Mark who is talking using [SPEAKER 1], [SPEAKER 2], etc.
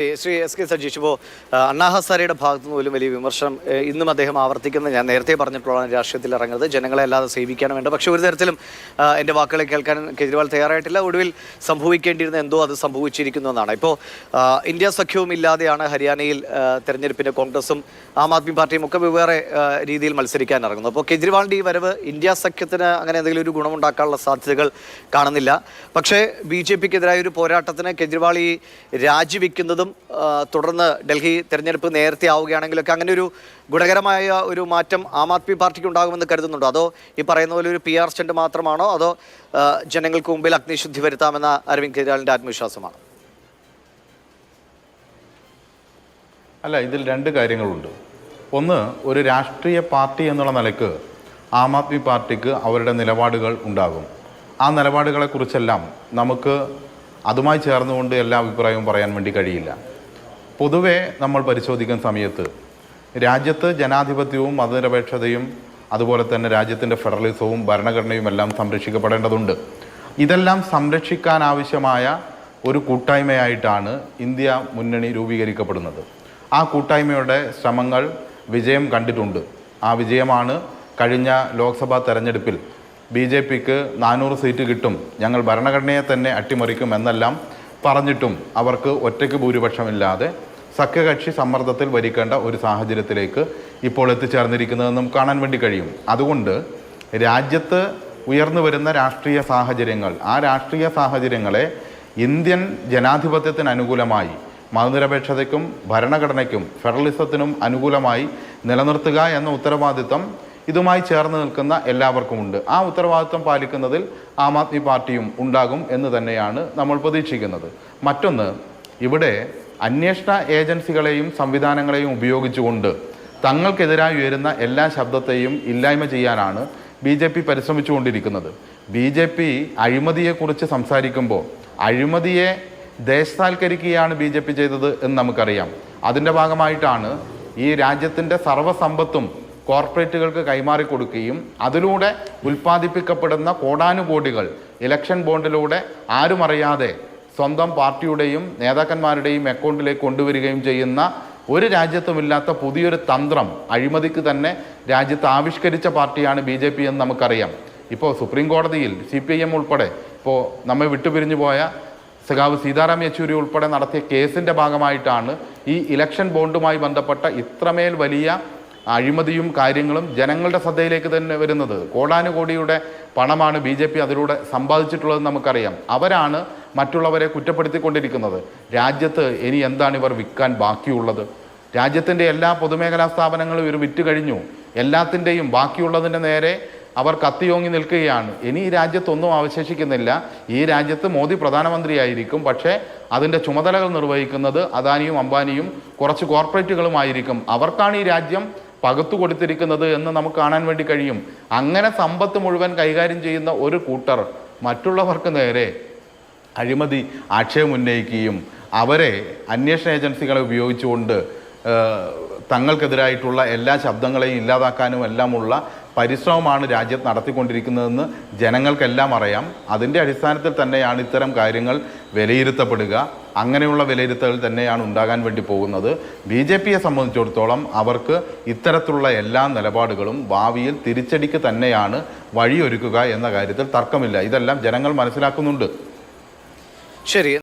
[SPEAKER 1] Shri S K Sajeesh, ഇപ്പോൾ അണ്ണാ ഹസാരയുടെ ഭാഗത്തു നിന്ന് പോലും വലിയ വിമർശനം ഇന്നും അദ്ദേഹം ആവർത്തിക്കുന്നത് ഞാൻ നേരത്തെ പറഞ്ഞിട്ടുള്ളതാണ്. രാഷ്ട്രീയത്തിൽ ഇറങ്ങുന്നത് ജനങ്ങളെ അല്ലാതെ സേവിക്കാനും വേണ്ട. പക്ഷേ ഒരു തരത്തിലും എൻ്റെ വാക്കുകളെ കേൾക്കാൻ കേജ്രിവാൾ തയ്യാറായിട്ടില്ല. ഒടുവിൽ സംഭവിക്കേണ്ടിയിരുന്ന എന്തോ അത് സംഭവിച്ചിരിക്കുന്നു എന്നാണ്. ഇപ്പോൾ ഇന്ത്യ സഖ്യവും ഇല്ലാതെയാണ് ഹരിയാനയിൽ തെരഞ്ഞെടുപ്പിൻ്റെ കോൺഗ്രസും ആം ആദ്മി പാർട്ടിയും ഒക്കെ വെവ്വേറെ രീതിയിൽ മത്സരിക്കാൻ ഇറങ്ങുന്നു. അപ്പോൾ കേജ്രിവാളിൻ്റെ ഈ വരവ് ഇന്ത്യ സഖ്യത്തിന് അങ്ങനെ എന്തെങ്കിലും ഒരു ഗുണമുണ്ടാക്കാനുള്ള സാധ്യതകൾ കാണുന്നില്ല. പക്ഷേ BJPക്കെതിരായ ഒരു പോരാട്ടത്തിന് കേജ്രിവാൾ ഈ രാജിവെക്കുന്നതും തുടർന്ന് ഡൽഹി തെരഞ്ഞെടുപ്പ് നേരത്തെ ആവുകയാണെങ്കിലൊക്കെ അങ്ങനെ ഒരു ഗുണകരമായ ഒരു മാറ്റം ആം ആദ്മി പാർട്ടിക്ക് ഉണ്ടാകുമെന്ന് കരുതുന്നുണ്ടോ? അതോ ഈ പറയുന്ന പോലെ ഒരു PR സ്റ്റണ്ട് മാത്രമാണോ? അതോ ജനങ്ങൾക്ക് മുമ്പിൽ അഗ്നിശുദ്ധി വരുത്താമെന്ന അരവിന്ദ് കെജ്രിവാളിൻ്റെ ആത്മവിശ്വാസമാണ്?
[SPEAKER 2] അല്ല, ഇതിൽ രണ്ട് കാര്യങ്ങളുണ്ട്. ഒന്ന്, ഒരു രാഷ്ട്രീയ പാർട്ടി എന്നുള്ള നിലയ്ക്ക് ആം ആദ്മി പാർട്ടിക്ക് അവരുടെ നിലപാടുകൾ ഉണ്ടാകും. ആ നിലപാടുകളെക്കുറിച്ചെല്ലാം നമുക്ക് അതുമായി ചേർന്നുകൊണ്ട് എല്ലാ അഭിപ്രായവും പറയാൻ വേണ്ടി കഴിയില്ല. പൊതുവെ നമ്മൾ പരിശോധിക്കുന്ന സമയത്ത് രാജ്യത്ത് ജനാധിപത്യവും മതനിരപേക്ഷതയും അതുപോലെ തന്നെ രാജ്യത്തിൻ്റെ ഫെഡറലിസവും ഭരണഘടനയും എല്ലാം സംരക്ഷിക്കപ്പെടേണ്ടതുണ്ട്. ഇതെല്ലാം സംരക്ഷിക്കാനാവശ്യമായ ഒരു കൂട്ടായ്മയായിട്ടാണ് ഇന്ത്യ മുന്നണി രൂപീകരിക്കപ്പെടുന്നത്. ആ കൂട്ടായ്മയുടെ ശ്രമങ്ങൾ വിജയം കണ്ടിട്ടുണ്ട്. ആ വിജയമാണ് കഴിഞ്ഞ ലോക്സഭാ തെരഞ്ഞെടുപ്പിൽ BJPക്ക് 400 സീറ്റ് കിട്ടും, ഞങ്ങൾ ഭരണഘടനയെ തന്നെ അട്ടിമറിക്കും എന്നെല്ലാം പറഞ്ഞിട്ടും അവർക്ക് ഒറ്റയ്ക്ക് ഭൂരിപക്ഷമില്ലാതെ സഖ്യകക്ഷി സമ്മർദ്ദത്തിൽ ഭരിക്കേണ്ട ഒരു സാഹചര്യത്തിലേക്ക് ഇപ്പോൾ എത്തിച്ചേർന്നിരിക്കുന്നത് നമുക്ക് കാണാൻ വേണ്ടി കഴിയും. അതുകൊണ്ട് രാജ്യത്ത് ഉയർന്നു വരുന്ന രാഷ്ട്രീയ സാഹചര്യങ്ങൾ, ആ രാഷ്ട്രീയ സാഹചര്യങ്ങളെ ഇന്ത്യൻ ജനാധിപത്യത്തിന് അനുകൂലമായി, മതനിരപേക്ഷതയ്ക്കും ഭരണഘടനയ്ക്കും ഫെഡറലിസത്തിനും അനുകൂലമായി നിലനിർത്തുക എന്ന ഉത്തരവാദിത്വം ഇതുമായി ചേർന്ന് നിൽക്കുന്ന എല്ലാവർക്കുമുണ്ട്. ആ ഉത്തരവാദിത്വം പാലിക്കുന്നതിൽ ആം ആദ്മി പാർട്ടിയും ഉണ്ടാകും എന്ന് തന്നെയാണ് നമ്മൾ പ്രതീക്ഷിക്കുന്നത്. മറ്റൊന്ന്, ഇവിടെ അന്വേഷണ ഏജൻസികളെയും സംവിധാനങ്ങളെയും ഉപയോഗിച്ചുകൊണ്ട് തങ്ങൾക്കെതിരായി ഉയരുന്ന എല്ലാ ശബ്ദത്തെയും ഇല്ലായ്മ ചെയ്യാനാണ് BJP പരിശ്രമിച്ചുകൊണ്ടിരിക്കുന്നത്. BJP അഴിമതിയെക്കുറിച്ച് സംസാരിക്കുമ്പോൾ അഴിമതിയെ ദേശസാൽക്കരിക്കുകയാണ് BJP ചെയ്തത് എന്ന് നമുക്കറിയാം. അതിൻ്റെ ഭാഗമായിട്ടാണ് ഈ രാജ്യത്തിൻ്റെ സർവ്വസമ്പത്തും കോർപ്പറേറ്റുകൾക്ക് കൈമാറി കൊടുക്കുകയും അതിലൂടെ ഉൽപ്പാദിപ്പിക്കപ്പെടുന്ന കോടാനുകോടികൾ ഇലക്ഷൻ ബോണ്ടിലൂടെ ആരും അറിയാതെ സ്വന്തം പാർട്ടിയുടെയും നേതാക്കന്മാരുടെയും അക്കൗണ്ടിലേക്ക് കൊണ്ടുവരികയും ചെയ്യുന്ന ഒരു രാജ്യത്തുമില്ലാത്ത പുതിയൊരു തന്ത്രം അഴിമതിക്ക് തന്നെ രാജ്യത്ത് ആവിഷ്കരിച്ച പാർട്ടിയാണ് BJP എന്ന് നമുക്കറിയാം. ഇപ്പോൾ സുപ്രീം കോടതിയിൽ CPIM ഉൾപ്പെടെ ഇപ്പോൾ നമ്മെ വിട്ടുപിരിഞ്ഞു പോയ സഖാവ് സീതാറാം യെച്ചൂരി ഉൾപ്പെടെ നടത്തിയ കേസിൻ്റെ ഭാഗമായിട്ടാണ് ഈ ഇലക്ഷൻ ബോണ്ടുമായി ബന്ധപ്പെട്ട ഇത്രമേൽ വലിയ അഴിമതിയും കാര്യങ്ങളും ജനങ്ങളുടെ ശ്രദ്ധയിലേക്ക് തന്നെ വരുന്നത്. കോടാനുകോടിയുടെ പണമാണ് BJP അതിലൂടെ സമ്പാദിച്ചിട്ടുള്ളതെന്ന് നമുക്കറിയാം. അവരാണ് മറ്റുള്ളവരെ കുറ്റപ്പെടുത്തിക്കൊണ്ടിരിക്കുന്നത്. രാജ്യത്ത് ഇനി എന്താണ് ഇവർ വിൽക്കാൻ ബാക്കിയുള്ളത്? രാജ്യത്തിൻ്റെ എല്ലാ പൊതുമേഖലാ സ്ഥാപനങ്ങളും ഇവർ വിറ്റ് കഴിഞ്ഞു. എല്ലാത്തിൻ്റെയും ബാക്കിയുള്ളതിൻ്റെ നേരെ അവർ കത്തിയോങ്ങി നിൽക്കുകയാണ്. ഇനി ഈ രാജ്യത്തൊന്നും അവശേഷിക്കുന്നില്ല. ഈ രാജ്യത്ത് മോദി പ്രധാനമന്ത്രിയായിരിക്കും, പക്ഷേ അതിൻ്റെ ചുമതലകൾ നിർവഹിക്കുന്നത് അദാനിയും അംബാനിയും കുറച്ച് കോർപ്പറേറ്റുകളുമായിരിക്കും. അവർക്കാണ് ഈ രാജ്യം പകുത്തു കൊടുത്തിരിക്കുന്നത് എന്ന് നമുക്ക് കാണാൻ വേണ്ടി കഴിയും. അങ്ങനെ സമ്പത്ത് മുഴുവൻ കൈകാര്യം ചെയ്യുന്ന ഒരു കൂട്ടർ മറ്റുള്ളവർക്ക് നേരെ അഴിമതി ആക്ഷേപം ഉന്നയിക്കുകയും അവരെ അന്വേഷണ ഏജൻസികളെ ഉപയോഗിച്ചുകൊണ്ട് തങ്ങൾക്കെതിരായിട്ടുള്ള എല്ലാ ശബ്ദങ്ങളെയും ഇല്ലാതാക്കാനും എല്ലാമുള്ള പരിശ്രമമാണ് രാജ്യത്ത് നടത്തിക്കൊണ്ടിരിക്കുന്നതെന്ന് ജനങ്ങൾക്കെല്ലാം അറിയാം. അതിൻ്റെ അടിസ്ഥാനത്തിൽ തന്നെയാണ് ഇത്തരം കാര്യങ്ങൾ വിലയിരുത്തപ്പെടുക. അങ്ങനെയുള്ള വിലയിരുത്തൽ തന്നെയാണ് ഉണ്ടാകാൻ വേണ്ടി പോകുന്നത്. BJPയെ സംബന്ധിച്ചിടത്തോളം അവർക്ക് ഇത്തരത്തിലുള്ള എല്ലാ നിലപാടുകളും ഭാവിയിൽ തിരിച്ചടിക്ക് തന്നെയാണ് വഴിയൊരുക്കുക എന്ന കാര്യത്തിൽ തർക്കമില്ല. ഇതെല്ലാം ജനങ്ങൾ മനസ്സിലാക്കുന്നുണ്ട്.
[SPEAKER 1] ശരി.